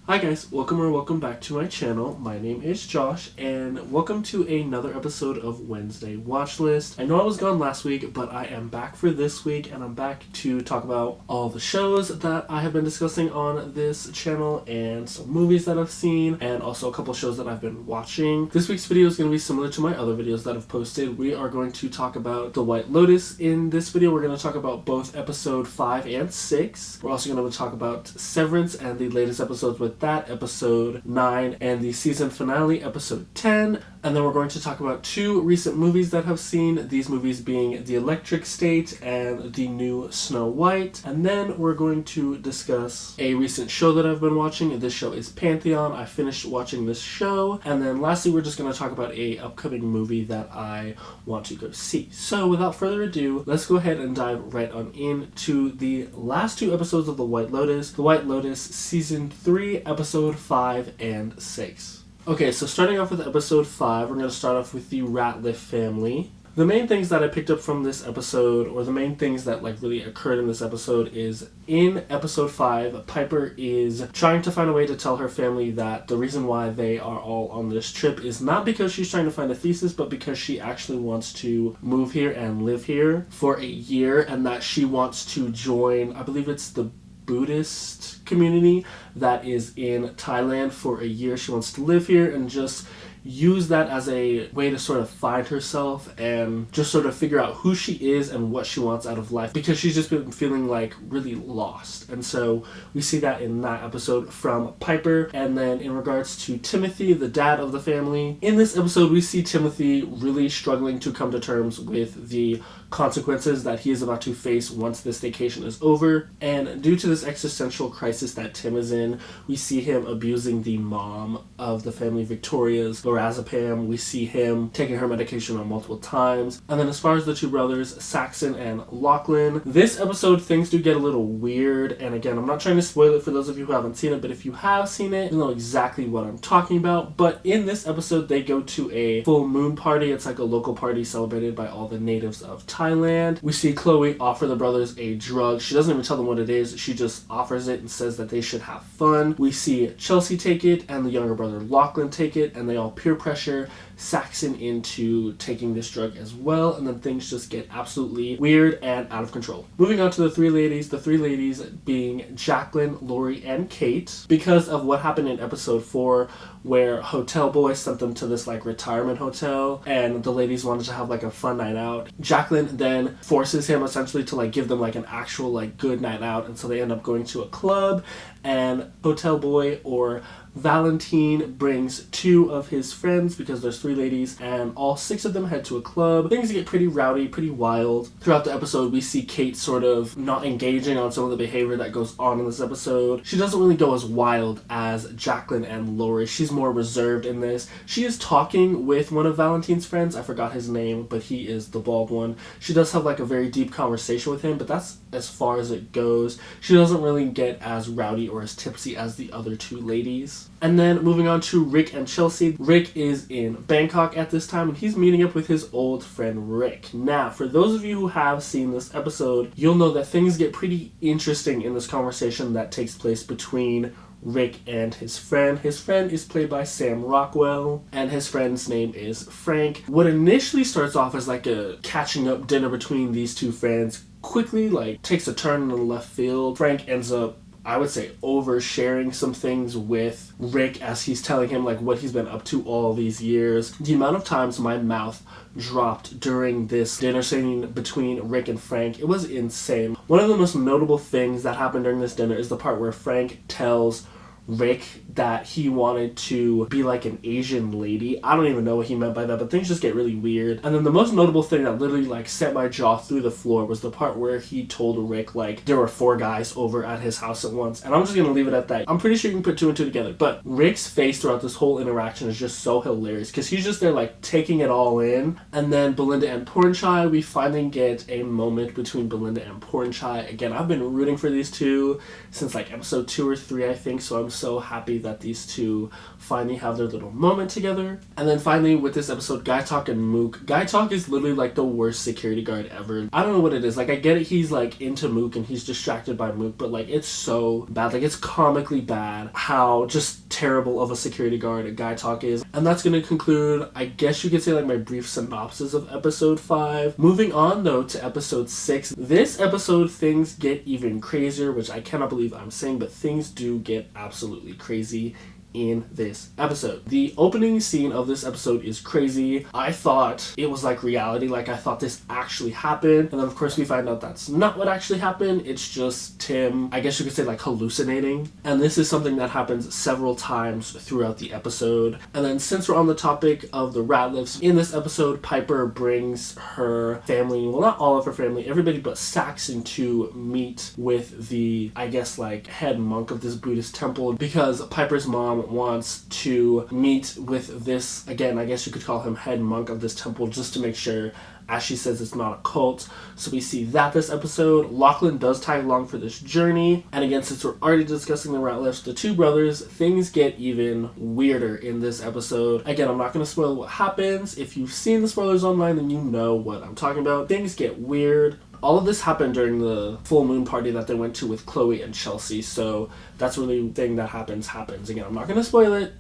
Hi guys, welcome back to my channel. My name is Josh and welcome to another episode of Wednesday Watchlist. I know I was gone last week, but I am back for this week and I'm back to talk about all the shows that I have been discussing on this channel and some movies that I've seen and also a couple shows that I've been watching. This week's video is going to be similar to my other videos that I've posted. We are going to talk about The White Lotus. In this video, we're going to talk about both episode 5 and 6. We're also going to talk about Severance and the latest episodes with that, episode 9 and the season finale, episode 10. And then we're going to talk about two recent movies that I've seen, these movies being The Electric State and the new Snow White. And then we're going to discuss a recent show that I've been watching. This show is Pantheon. I finished watching this show. And then lastly, we're just going to talk about a upcoming movie that I want to go see. So without further ado, let's go ahead and dive right on into the last two episodes of The White Lotus. The White Lotus season 3, episode 5 and 6. Okay, so starting off with episode 5, we're going to start off with the Ratliff family. The main things that I picked up from this episode, or the main things that really occurred in this episode, is in episode 5, Piper is trying to find a way to tell her family that the reason why they are all on this trip is not because she's trying to find a thesis, but because she actually wants to move here and live here for a year, and that she wants to join, I believe it's the Buddhist community that is in Thailand for a year. She wants to live here and just use that as a way to sort of find herself and just sort of figure out who she is and what she wants out of life, because she's just been feeling really lost. And so we see that in that episode from Piper. And then in regards to Timothy, the dad of the family, in this episode we see Timothy really struggling to come to terms with the consequences that he is about to face once this vacation is over. And due to this existential crisis that Tim is in, we see him abusing the mom of the family, Victoria's lorazepam. We see him taking her medication on multiple times. And then as far as the two brothers, Saxon and Lachlan, this episode things do get a little weird. And again, I'm not trying to spoil it for those of you who haven't seen it, but if you have seen it, you'll know exactly what I'm talking about. But in this episode, they go to a full moon party. It's like a local party celebrated by all the natives of Thailand. We see Chloe offer the brothers a drug. She doesn't even tell them what it is. She just offers it and says that they should have fun. We see Chelsea take it and the younger brother Lachlan take it, and they all peer pressure Saxon into taking this drug as well, and then things just get absolutely weird and out of control. Moving on to the three ladies being Jacqueline, Lori, and Kate. Because of what happened in episode 4, where Hotel Boy sent them to this retirement hotel and the ladies wanted to have a fun night out, Jacqueline then forces him essentially to give them an actual good night out, and so they end up going to a club, and Hotel Boy, or Valentine, brings 2 of his friends because there's 3 ladies, and all 6 of them head to a club. Things get pretty rowdy, pretty wild. Throughout the episode, we see Kate sort of not engaging on some of the behavior that goes on in this episode. She doesn't really go as wild as Jacqueline and Lori. She's more reserved in this. She is talking with one of Valentine's friends. I forgot his name, but he is the bald one. She does have a very deep conversation with him, but that's as far as it goes. She doesn't really get as rowdy or as tipsy as the other 2 ladies. And then moving on to Rick and Chelsea. Rick is in Bangkok at this time, and he's meeting up with his old friend Rick. Now, for those of you who have seen this episode, you'll know that things get pretty interesting in this conversation that takes place between Rick and his friend. His friend is played by Sam Rockwell, and his friend's name is Frank. What initially starts off as a catching up dinner between these two friends quickly takes a turn in the left field. Frank ends up, I would say, oversharing some things with Rick as he's telling him what he's been up to all these years. The amount of times my mouth dropped during this dinner scene between Rick and Frank, it was insane. One of the most notable things that happened during this dinner is the part where Frank tells Rick that he wanted to be an Asian lady. I don't even know what he meant by that, but things just get really weird. And then the most notable thing that literally sent my jaw through the floor was the part where he told Rick there were 4 guys over at his house at once. And I'm just gonna leave it at that. I'm pretty sure you can put 2 and 2 together, but Rick's face throughout this whole interaction is just so hilarious because he's just there taking it all in. And then Belinda and Pornchai, we finally get a moment between Belinda and Pornchai. Again, I've been rooting for these two since episode 2 or 3, I think, so I'm so happy that these two finally have their little moment together. And then finally with this episode, Guy Talk and Mook. Guy Talk is literally like the worst security guard ever. I don't know what it is. Like, I get it, he's like into Mook and he's distracted by Mook, but like it's so bad. Like, it's comically bad how just terrible of a security guard Guy Talk is. And that's gonna conclude, I guess you could say, like my brief synopsis of episode 5. Moving on though to episode 6. This episode, things get even crazier, which I cannot believe I'm saying, but things do get absolutely crazy in this episode. The opening scene of this episode is crazy. I thought it was like reality, like I thought this actually happened, and then of course we find out that's not what actually happened. It's just Tim, I guess you could say, like hallucinating, and this is something that happens several times throughout the episode. And then since we're on the topic of the Ratliffs, in this episode Piper brings her family, well not all of her family, everybody but Saxon, to meet with the, I guess, like head monk of this Buddhist temple, because Piper's mom wants to meet with this, again, I guess you could call him head monk of this temple, just to make sure, as she says, it's not a cult. So we see that this episode. Lachlan does tag along for this journey. And again, since we're already discussing the Ratliffs, the two brothers, things get even weirder in this episode. Again, I'm not going to spoil what happens. If you've seen the spoilers online, then you know what I'm talking about. Things get weird. All of this happened during the full moon party that they went to with Chloe and Chelsea, so that's really the thing that happens. Again, I'm not going to spoil it.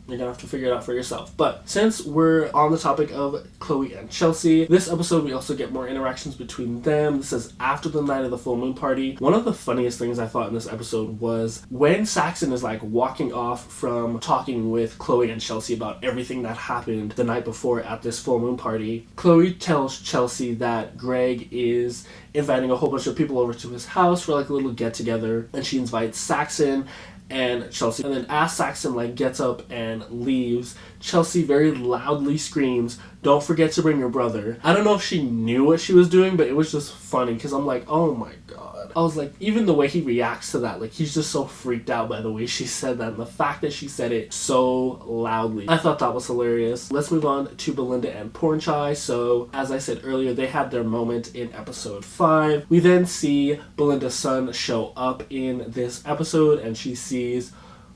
You're going to have to figure it out for yourself. But since we're on the topic of Chloe and Chelsea, this episode we also get more interactions between them. This is after the night of the full moon party. One of the funniest things I thought in this episode was when Saxon is like walking off from talking with Chloe and Chelsea about everything that happened the night before at this full moon party. Chloe tells Chelsea that Greg is inviting a whole bunch of people over to his house for like a little get together, and she invites Saxon and Chelsea. And then as Saxon like gets up and leaves, Chelsea very loudly screams, "Don't forget to bring your brother." I don't know if she knew what she was doing, but it was just funny because I'm like, oh my god. I was like, even the way he reacts to that, like he's just so freaked out by the way she said that, and the fact that she said it so loudly. I thought that was hilarious. Let's move on to Belinda and Pornchai. So as I said earlier, they had their moment in episode 5. We then see Belinda's son show up in this episode, and she sees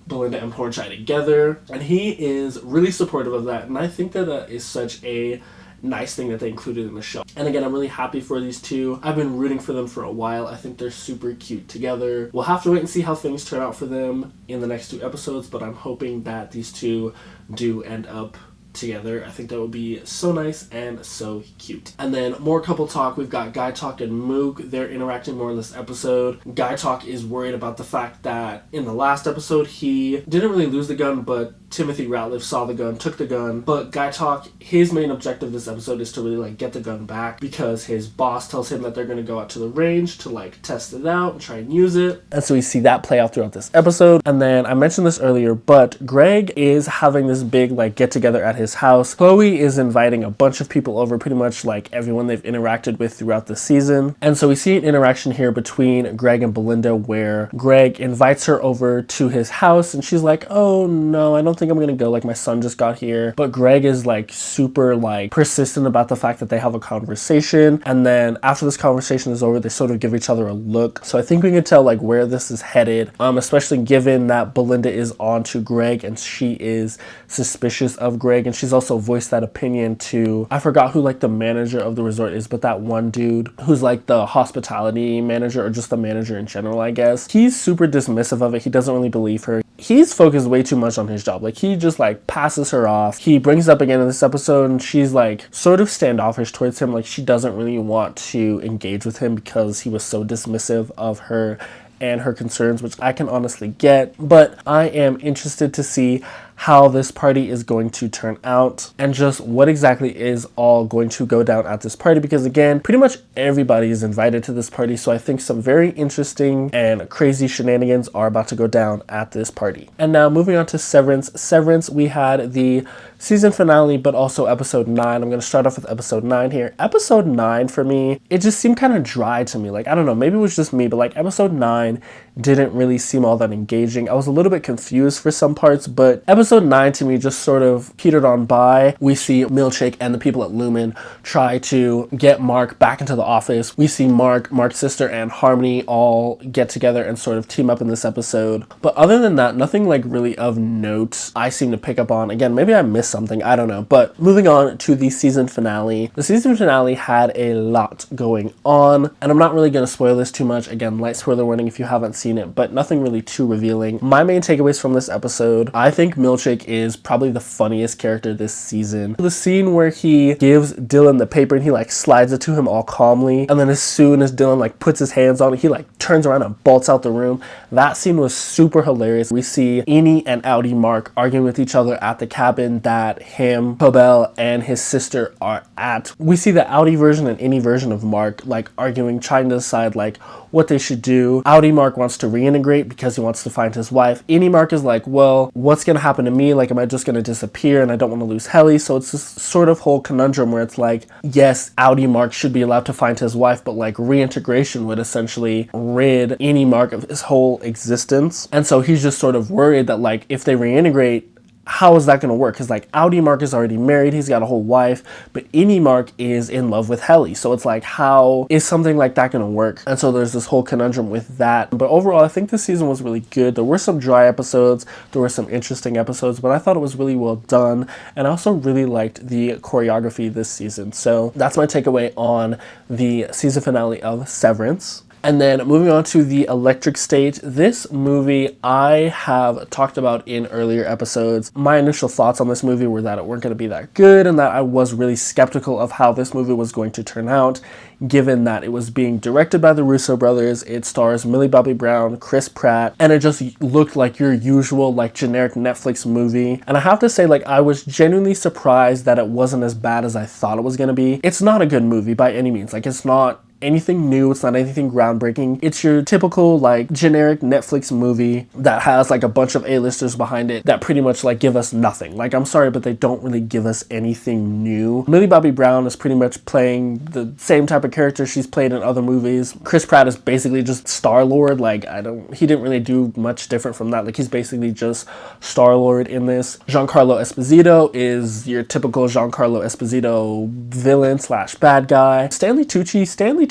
Belinda and Pornchai together, and he is really supportive of that, and I think that that is such a nice thing that they included in the show. And again, I'm really happy for these two. I've been rooting for them for a while. I think they're super cute together. We'll have to wait and see how things turn out for them in the next 2 episodes, but I'm hoping that these two do end up together. I think that would be so nice and so cute. And then more couple talk. We've got Guy Talk and Mook. They're interacting more in this episode. Guy Talk is worried about the fact that in the last episode he didn't really lose the gun, but Timothy Ratliff saw the gun, took the gun. But Guy Talk, his main objective this episode is to really like get the gun back, because his boss tells him that they're going to go out to the range to like test it out and try and use it. And so we see that play out throughout this episode. And then I mentioned this earlier, but Greg is having this big like get together at his house. Chloe is inviting a bunch of people over, pretty much like everyone they've interacted with throughout the season. And so we see an interaction here between Greg and Belinda where Greg invites her over to his house, and she's like, "Oh no, I don't think I'm gonna go, like my son just got here." But Greg is like super like persistent about the fact that they have a conversation, and then after this conversation is over, they sort of give each other a look. So I think we can tell like where this is headed, especially given that Belinda is on to Greg and she is suspicious of Greg, and she's also voiced that opinion to, I forgot who like the manager of the resort is, but that one dude who's like the hospitality manager, or just the manager in general, I guess. He's super dismissive of it. He doesn't really believe her. He's focused way too much on his job. Like he just like passes her off. He brings it up again in this episode, and she's like sort of standoffish towards him. Like she doesn't really want to engage with him because he was so dismissive of her and her concerns, which I can honestly get. But I am interested to see how this party is going to turn out and just what exactly is all going to go down at this party, because again, pretty much everybody is invited to this party. So I think some very interesting and crazy shenanigans are about to go down at this party. And now moving on to Severance, we had the season finale, but also episode 9. I'm going to start off with episode 9 here. Episode 9 for me, it just seemed kind of dry to me. Like, I don't know, maybe it was just me, but like episode 9, didn't really seem all that engaging. I was a little bit confused for some parts, but episode 9 to me just sort of petered on by. We see Milkshake and the people at Lumen try to get Mark back into the office. We see Mark's sister, and Harmony all get together and sort of team up in this episode. But other than that, nothing like really of note I seem to pick up on. Again, maybe I missed something, I don't know. But moving on to the season finale. The season finale had a lot going on, and I'm not really going to spoil this too much. Again, light spoiler warning if you haven't seen it, but nothing really too revealing. My main takeaways from this episode: I think Milkshake is probably the funniest character this season. The scene where he gives Dylan the paper and he like slides it to him all calmly, and then as soon as Dylan like puts his hands on it, he like turns around and bolts out the room. That scene was super hilarious. We see Eni and Audi Mark arguing with each other at the cabin that him, Pobel, and his sister are at. We see the Audi version and Eni version of Mark like arguing, trying to decide like what they should do. Audi Mark wants to reintegrate because he wants to find his wife. Eni Mark is like, well, what's gonna happen to me? Like, am I just gonna disappear? And I don't want to lose Helly. So it's this sort of whole conundrum where it's like, yes, Audi Mark should be allowed to find his wife, but like reintegration would essentially rid Eni Mark of his whole existence. And so he's just sort of worried that like if they reintegrate, how is that going to work? Because like Audi Mark is already married, he's got a whole wife, but Eni Mark is in love with Helly. So it's like, how is something like that going to work? And so there's this whole conundrum with that. But overall, I think this season was really good. There were some dry episodes, there were some interesting episodes, but I thought it was really well done. And I also really liked the choreography this season. So that's my takeaway on the season finale of Severance. And then moving on to the electric stage, this movie I have talked about in earlier episodes. My initial thoughts on this movie were that it weren't going to be that good, and that I was really skeptical of how this movie was going to turn out, given that it was being directed by the Russo brothers. It stars Millie Bobby Brown, Chris Pratt, and it just looked like your usual like generic Netflix movie. And I have to say, like, I was genuinely surprised that it wasn't as bad as I thought it was going to be. It's not a good movie by any means. Like, it's not anything new, it's not anything groundbreaking. It's your typical like generic Netflix movie that has like a bunch of A-listers behind it that pretty much like give us nothing. Like, I'm sorry, but they don't really give us anything new. Millie Bobby Brown is pretty much playing the same type of character she's played in other movies. Chris Pratt is basically just Star-Lord. Like, he didn't really do much different from that. Like, he's basically just Star-Lord in this. Giancarlo Esposito is your typical Giancarlo Esposito villain slash bad guy. Stanley Tucci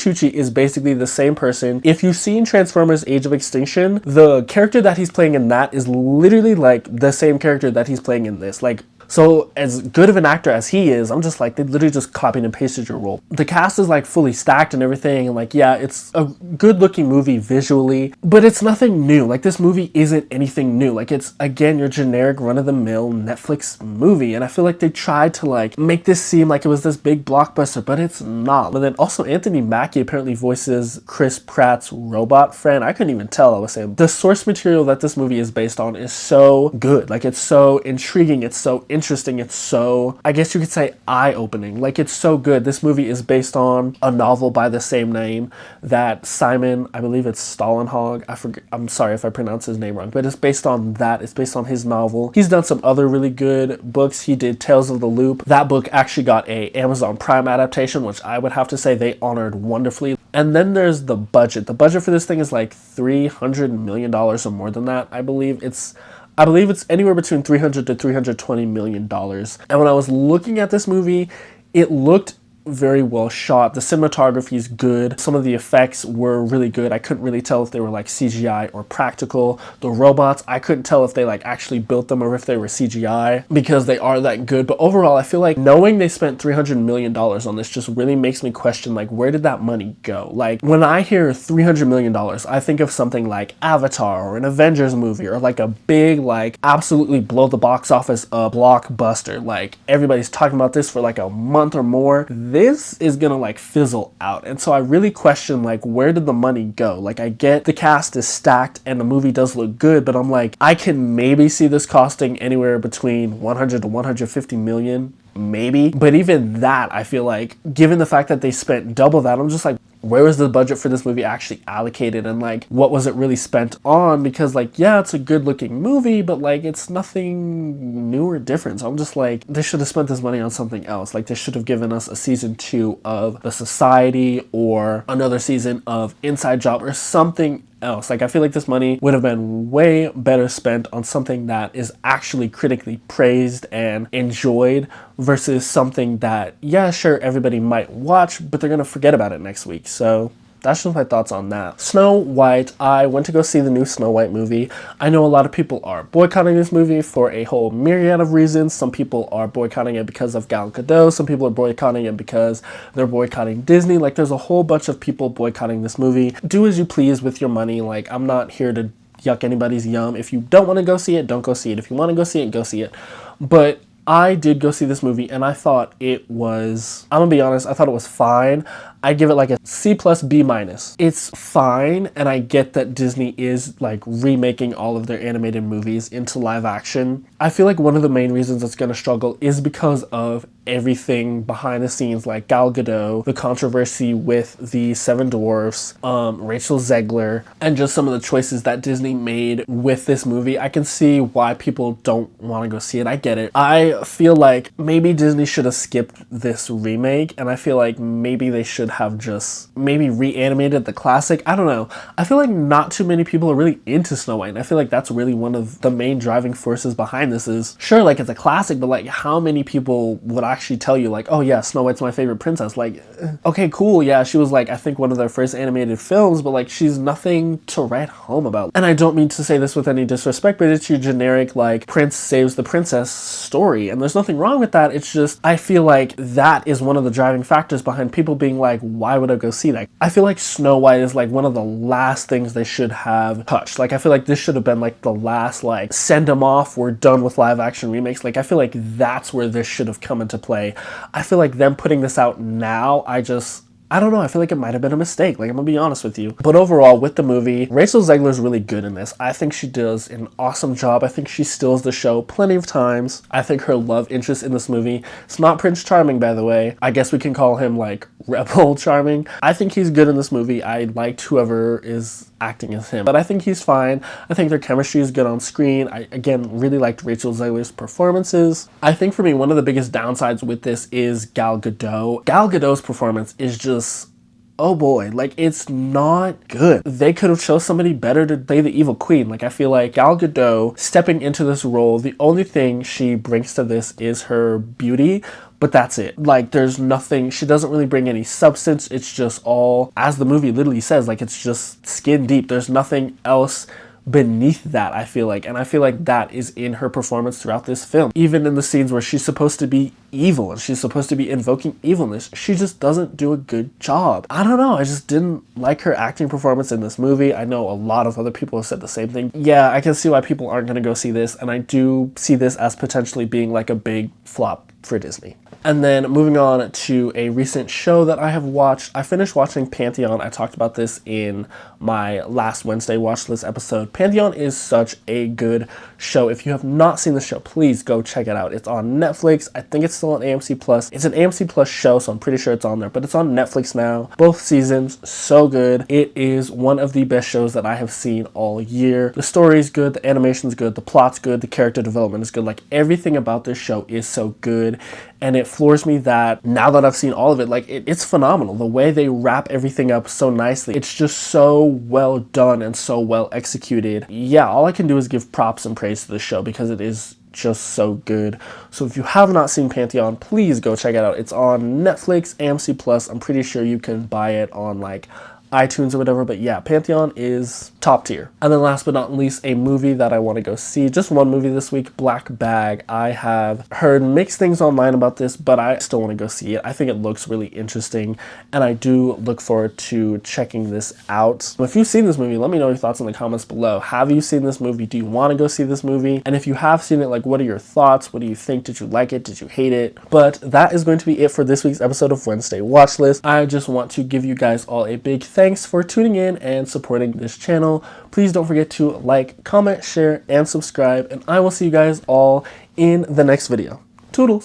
is basically the same person. If you've seen Transformers Age of Extinction, the character that he's playing in that is literally like the same character that he's playing in this. Like, so as good of an actor as he is, I'm just like, they literally just copied and pasted your role. The cast is like fully stacked and everything, and like, yeah, it's a good looking movie visually, but it's nothing new. Like, this movie isn't anything new. Like, it's again your generic run-of-the-mill Netflix movie, and I feel like they tried to like make this seem like it was this big blockbuster, but it's not. But then also Anthony Mackie apparently voices Chris Pratt's robot friend. I couldn't even tell. I was saying the source material that this movie is based on is so good. Like, it's so intriguing, it's so interesting, it's so, I guess you could say, eye-opening. Like, it's so good. This movie is based on a novel by the same name that Simon, I believe it's Stålenhag, I forget, I'm sorry if I pronounce his name wrong, but it's based on that. It's based on his novel. He's done some other really good books. He did Tales of the Loop. That book actually got a Amazon Prime adaptation, which I would have to say they honored wonderfully. And then there's the budget. The budget for this thing is like $300 million or more than that. I believe it's anywhere between $300 to $320 million. And when I was looking at this movie, it looked very well shot. The cinematography is good. Some of the effects were really good. I couldn't really tell if they were like CGI or practical. The robots, I couldn't tell if they like actually built them or if they were CGI, because they are that good. But overall, I feel like knowing they spent $300 million on this just really makes me question, like, where did that money go? Like, when I hear $300 million, I think of something like Avatar or an Avengers movie, or like a big, like, absolutely blow the box office blockbuster. Like, everybody's talking about this for like a month or more. This is gonna like fizzle out. And so I really question, like, where did the money go? Like, I get the cast is stacked and the movie does look good, but I'm like, I can maybe see this costing anywhere between 100 to 150 million, maybe. But even that, I feel like, given the fact that they spent double that, I'm just like, where was the budget for this movie actually allocated, and like, what was it really spent on? Because like, yeah, it's a good looking movie, but like, it's nothing new or different. So I'm just like, they should have spent this money on something else. Like, they should have given us a season 2 of The Society or another season of Inside Job or something else. Like, I feel like this money would have been way better spent on something that is actually critically praised and enjoyed versus something that, yeah, sure, everybody might watch, but they're gonna forget about it next week. So that's just my thoughts on that. Snow White, I went to go see the new Snow White movie. I know a lot of people are boycotting this movie for a whole myriad of reasons. Some people are boycotting it because of Gal Gadot. Some people are boycotting it because they're boycotting Disney. Like, there's a whole bunch of people boycotting this movie. Do as you please with your money. Like, I'm not here to yuck anybody's yum. If you don't want to go see it, don't go see it. If you want to go see it, go see it. But I did go see this movie, and I thought it was, I'm gonna be honest, I thought it was fine. I give it like a C plus B minus. It's fine, and I get that Disney is like remaking all of their animated movies into live action. I feel like one of the main reasons it's gonna struggle is because of everything behind the scenes, like Gal Gadot, the controversy with the Seven Dwarfs, Rachel Zegler, and just some of the choices that Disney made with this movie. I can see why people don't want to go see it. I get it. I feel like maybe Disney should have skipped this remake, and I feel like maybe they should have just maybe reanimated the classic. I don't know. I feel like not too many people are really into Snow White, and I feel like that's really one of the main driving forces behind this is, sure, like, it's a classic, but like, how many people would actually tell you like, oh yeah, Snow White's my favorite princess? Like, okay, cool, yeah, she was like, I think one of their first animated films, but like, she's nothing to write home about. And I don't mean to say this with any disrespect, but it's your generic like prince saves the princess story, and there's nothing wrong with that. It's just, I feel like that is one of the driving factors behind people being like, why would I go see that? I feel like Snow White is like one of the last things they should have touched. Like, I feel like this should have been like the last, like, send them off, we're done with live action remakes. Like, I feel like that's where this should have come into play. I feel like them putting this out now, I don't know, I feel like it might have been a mistake, like, I'm gonna be honest with you. But overall, with the movie, Rachel Zegler is really good in this. I think she does an awesome job. I think she steals the show plenty of times. I think her love interest in this movie, it's not Prince Charming, by the way. I guess we can call him, like, Rebel Charming. I think he's good in this movie. I liked whoever is acting as him, but I think he's fine. I think their chemistry is good on screen. I, again, really liked Rachel Zegler's performances. I think for me, one of the biggest downsides with this is Gal Gadot. Gal Gadot's performance is just, oh boy, like, it's not good. They could have chose somebody better to play the evil queen. Like, I feel like Gal Gadot stepping into this role, the only thing she brings to this is her beauty, but that's it. Like, there's nothing, she doesn't really bring any substance. It's just all, as the movie literally says, like, it's just skin deep. There's nothing else beneath that, I feel like. And I feel like that is in her performance throughout this film. Even in the scenes where she's supposed to be evil and she's supposed to be invoking evilness, she just doesn't do a good job. I don't know, I just didn't like her acting performance in this movie. I know a lot of other people have said the same thing. Yeah, I can see why people aren't going to go see this, and I do see this as potentially being like a big flop for Disney. And then moving on to a recent show that I have watched. I finished watching Pantheon. I talked about this in my last Wednesday watch list episode. Pantheon is such a good show. If you have not seen the show, please go check it out. It's on Netflix. I think it's still on AMC Plus. It's an AMC Plus show, so I'm pretty sure it's on there, but it's on Netflix now. Both seasons, so good. It is one of the best shows that I have seen all year. The story is good, the animation's good, the plot's good, the character development is good. Like, everything about this show is so good. And it floors me that now that I've seen all of it, like, it's phenomenal. The way they wrap everything up so nicely. It's just so well done and so well executed. Yeah, all I can do is give props and praise to the show because it is just so good. So if you have not seen Pantheon, please go check it out. It's on Netflix, AMC Plus. I'm pretty sure you can buy it on like iTunes or whatever, but yeah, Pantheon is top tier. And then last but not least, a movie that I want to go see. Just one movie this week, Black Bag. I have heard mixed things online about this, but I still want to go see it. I think it looks really interesting, and I do look forward to checking this out. If you've seen this movie, let me know your thoughts in the comments below. Have you seen this movie? Do you want to go see this movie? And if you have seen it, like, what are your thoughts? What do you think? Did you like it? Did you hate it? But that is going to be it for this week's episode of Wednesday Watchlist. I just want to give you guys all a big thanks for tuning in and supporting this channel. Please don't forget to like, comment, share, and subscribe, and I will see you guys all in the next video. Toodles!